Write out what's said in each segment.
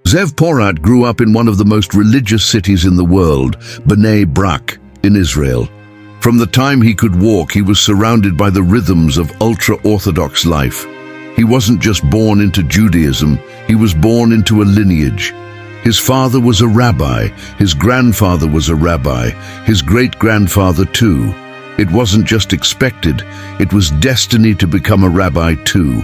Zev Porat grew up in one of the most religious cities in the world, Bnei Brak, in Israel. From the time he could walk, he was surrounded by the rhythms of ultra-Orthodox life. He wasn't just born into Judaism, he was born into a lineage. His father was a rabbi, his grandfather was a rabbi, his great-grandfather too. It wasn't just expected, it was destiny to become a rabbi too.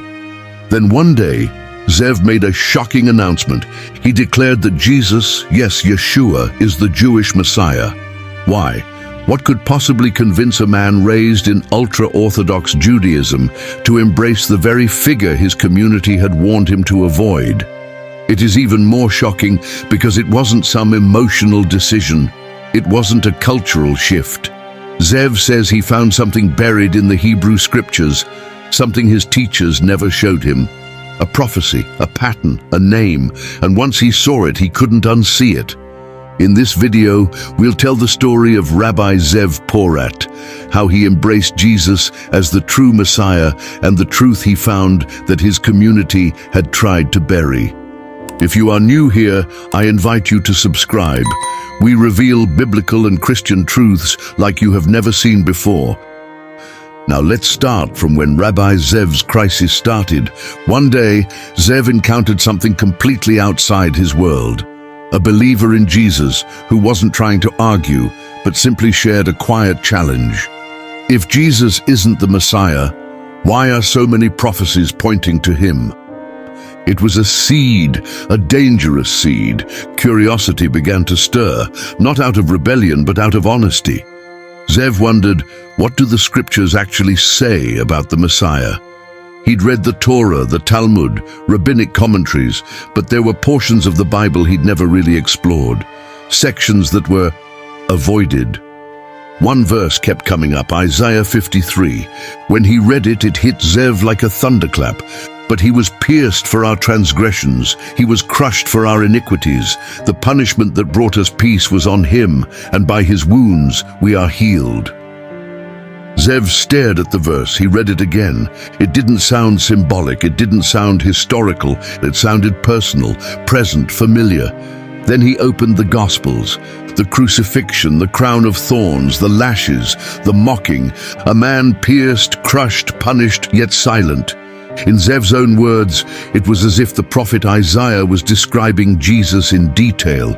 Then one day, Zev made a shocking announcement. He declared that Jesus, yes, Yeshua, is the Jewish Messiah. Why? What could possibly convince a man raised in ultra-Orthodox Judaism to embrace the very figure his community had warned him to avoid? It is even more shocking because it wasn't some emotional decision. It wasn't a cultural shift. Zev says he found something buried in the Hebrew scriptures, something his teachers never showed him. A prophecy, a pattern, a name, and once he saw it, he couldn't unsee it. In this video, we'll tell the story of Rabbi Zev Porat, how he embraced Jesus as the true Messiah and the truth he found that his community had tried to bury. If you are new here, I invite you to subscribe. We reveal biblical and Christian truths like you have never seen before. Now let's start from when Rabbi Zev's crisis started. One day, Zev encountered something completely outside his world. A believer in Jesus who wasn't trying to argue, but simply shared a quiet challenge. If Jesus isn't the Messiah, why are so many prophecies pointing to him? It was a seed, a dangerous seed. Curiosity began to stir, not out of rebellion, but out of honesty. Zev wondered, what do the scriptures actually say about the Messiah? He'd read the Torah, the Talmud, rabbinic commentaries, but there were portions of the Bible he'd never really explored, sections that were avoided. One verse kept coming up, Isaiah 53. When he read it, it hit Zev like a thunderclap. But he was pierced for our transgressions, he was crushed for our iniquities. The punishment that brought us peace was on him, and by his wounds we are healed. Zev stared at the verse, he read it again. It didn't sound symbolic, it didn't sound historical, it sounded personal, present, familiar. Then he opened the Gospels, the crucifixion, the crown of thorns, the lashes, the mocking, a man pierced, crushed, punished, yet silent. In Zev's own words, it was as if the prophet Isaiah was describing Jesus in detail.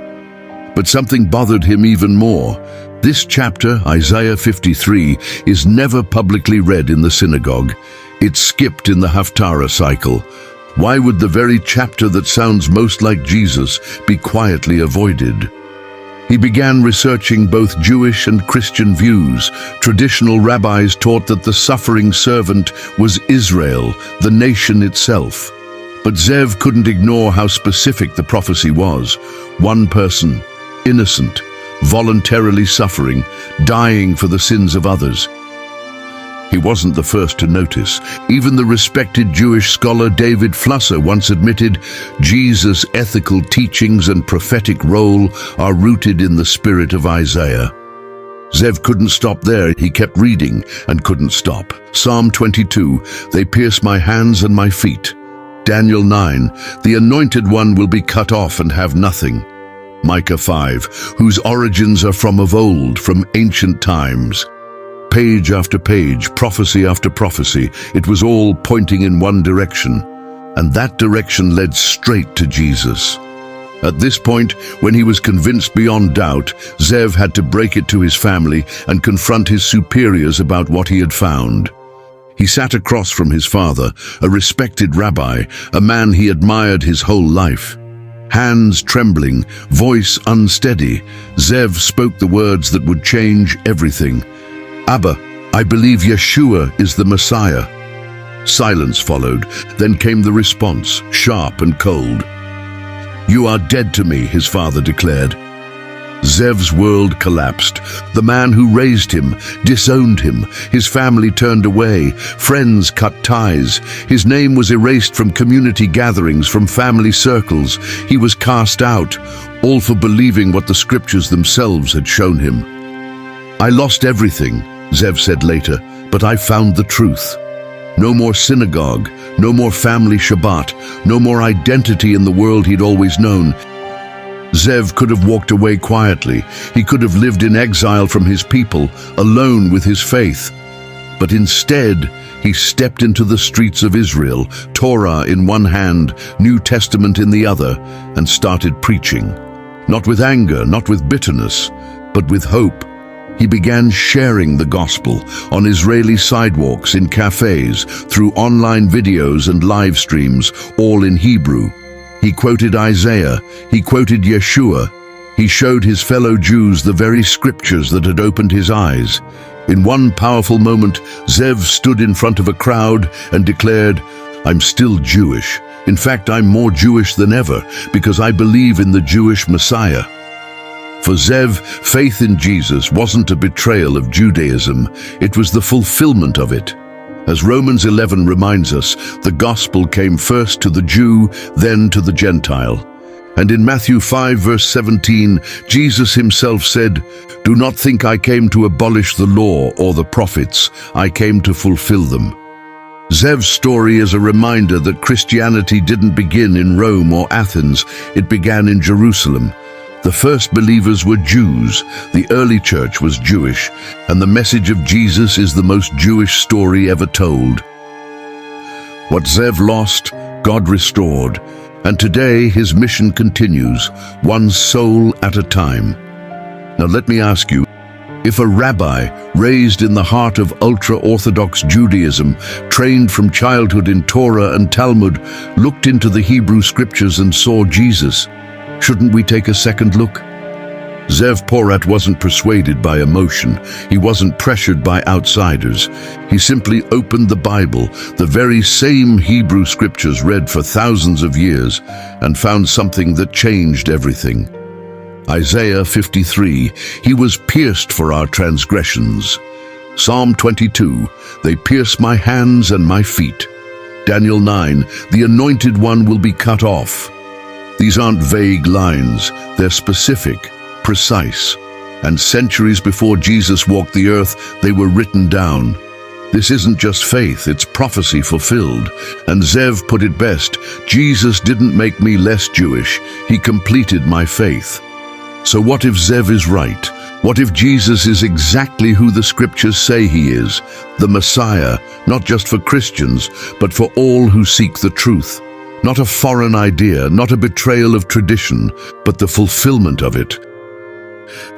But something bothered him even more. This chapter, Isaiah 53, is never publicly read in the synagogue. It's skipped in the Haftarah cycle. Why would the very chapter that sounds most like Jesus be quietly avoided? He began researching both Jewish and Christian views. Traditional rabbis taught that the suffering servant was Israel, the nation itself. But Zev couldn't ignore how specific the prophecy was. One person, innocent, voluntarily suffering, dying for the sins of others. He wasn't the first to notice. Even the respected Jewish scholar David Flusser once admitted, Jesus' ethical teachings and prophetic role are rooted in the spirit of Isaiah. Zev couldn't stop there. He kept reading and couldn't stop. Psalm 22, they pierce my hands and my feet. Daniel 9, the anointed one will be cut off and have nothing. Micah 5, whose origins are from of old, from ancient times. Page after page, prophecy after prophecy, it was all pointing in one direction, and that direction led straight to Jesus. At this point, when he was convinced beyond doubt, Zev had to break it to his family and confront his superiors about what he had found. He sat across from his father, a respected rabbi, a man he admired his whole life. Hands trembling, voice unsteady, Zev spoke the words that would change everything. Abba, I believe Yeshua is the Messiah. Silence followed, then came the response, sharp and cold. You are dead to me, his father declared. Zev's world collapsed. The man who raised him disowned him. His family turned away. Friends cut ties. His name was erased from community gatherings, from family circles. He was cast out, all for believing what the scriptures themselves had shown him. I lost everything, Zev said later, but I found the truth. No more synagogue, no more family Shabbat, no more identity in the world he'd always known. Zev could have walked away quietly. He could have lived in exile from his people, alone with his faith. But instead, he stepped into the streets of Israel, Torah in one hand, New Testament in the other, and started preaching. Not with anger, not with bitterness, but with hope. He began sharing the gospel on Israeli sidewalks, in cafes, through online videos and live streams, all in Hebrew. He quoted Isaiah, he quoted Yeshua. He showed his fellow Jews the very scriptures that had opened his eyes. In one powerful moment, Zev stood in front of a crowd and declared, "I'm still Jewish. In fact, I'm more Jewish than ever, because I believe in the Jewish Messiah." For Zev, faith in Jesus wasn't a betrayal of Judaism, it was the fulfillment of it. As Romans 11 reminds us, the gospel came first to the Jew, then to the Gentile. And in Matthew 5 verse 17, Jesus himself said, "Do not think I came to abolish the law or the prophets, I came to fulfill them." Zev's story is a reminder that Christianity didn't begin in Rome or Athens, it began in Jerusalem. The first believers were Jews, the early church was Jewish, and the message of Jesus is the most Jewish story ever told. What Zev lost, God restored, and today his mission continues, one soul at a time. Now let me ask you, if a rabbi raised in the heart of ultra-Orthodox Judaism, trained from childhood in Torah and Talmud, looked into the Hebrew scriptures and saw Jesus, shouldn't we take a second look? Zev Porat wasn't persuaded by emotion. He wasn't pressured by outsiders. He simply opened the Bible, the very same Hebrew scriptures read for thousands of years, and found something that changed everything. Isaiah 53, "He was pierced for our transgressions." Psalm 22, "They pierce my hands and my feet." Daniel 9, "The Anointed One will be cut off." These aren't vague lines, they're specific, precise. And centuries before Jesus walked the earth, they were written down. This isn't just faith, it's prophecy fulfilled. And Zev put it best, Jesus didn't make me less Jewish, he completed my faith. So what if Zev is right? What if Jesus is exactly who the scriptures say he is, the Messiah, not just for Christians, but for all who seek the truth? Not a foreign idea, not a betrayal of tradition, but the fulfillment of it.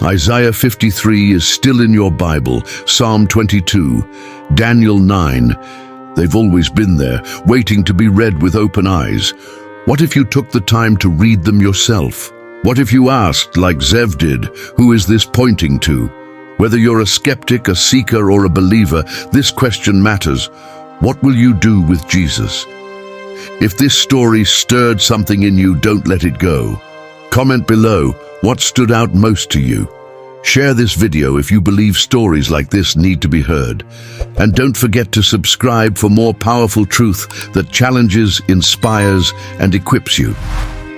Isaiah 53 is still in your Bible, Psalm 22, Daniel 9. They've always been there, waiting to be read with open eyes. What if you took the time to read them yourself? What if you asked, like Zev did, who is this pointing to? Whether you're a skeptic, a seeker, or a believer, this question matters. What will you do with Jesus? If this story stirred something in you, don't let it go. Comment below, what stood out most to you? Share this video if you believe stories like this need to be heard. And don't forget to subscribe for more powerful truth that challenges, inspires, and equips you.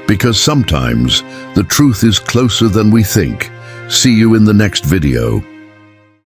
Because sometimes the truth is closer than we think. See you in the next video.